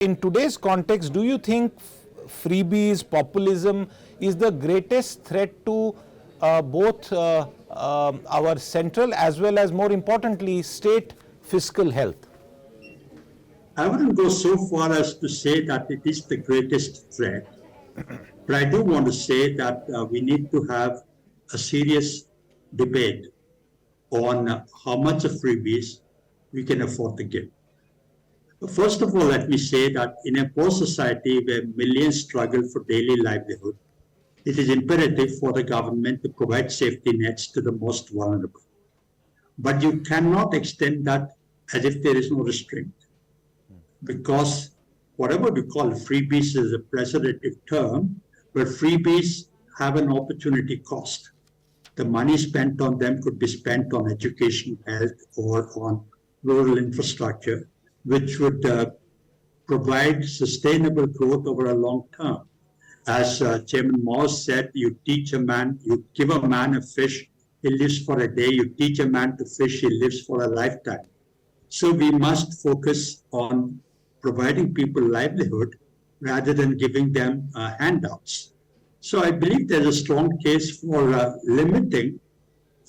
In today's context, do you think freebies, populism is the greatest threat to both our central as well as, more importantly, state fiscal health? I wouldn't go so far as to say that it is the greatest threat, but I do want to say that we need to have a serious debate on how much of freebies we can afford to give. First of all, let me say that in a poor society where millions struggle for daily livelihood, it is imperative for the government to provide safety nets to the most vulnerable. But you cannot extend that as if there is no restraint, because whatever we call freebies is a pejorative term, but freebies have an opportunity cost. The money spent on them could be spent on education, health, or on rural infrastructure, which would provide sustainable growth over a long term. As Chairman Mao said, you give a man a fish, he lives for a day. You teach a man to fish, he lives for a lifetime. So we must focus on providing people livelihood rather than giving them handouts. So I believe there's a strong case for limiting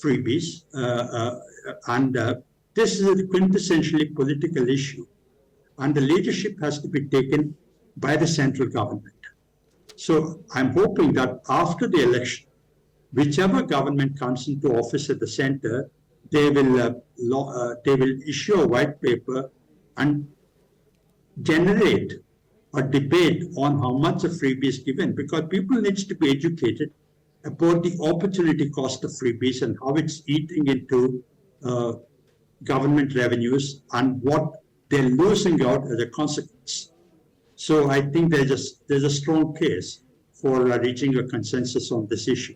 freebies, and this is a quintessentially political issue, and the leadership has to be taken by the central government. So I'm hoping that after the election, whichever government comes into office at the center, they will issue a white paper and generate a debate on how much a freebie is given, because people need to be educated about the opportunity cost of freebies and how it's eating into government revenues and what they're losing out as a consequence. So I think there's a strong case for reaching a consensus on this issue.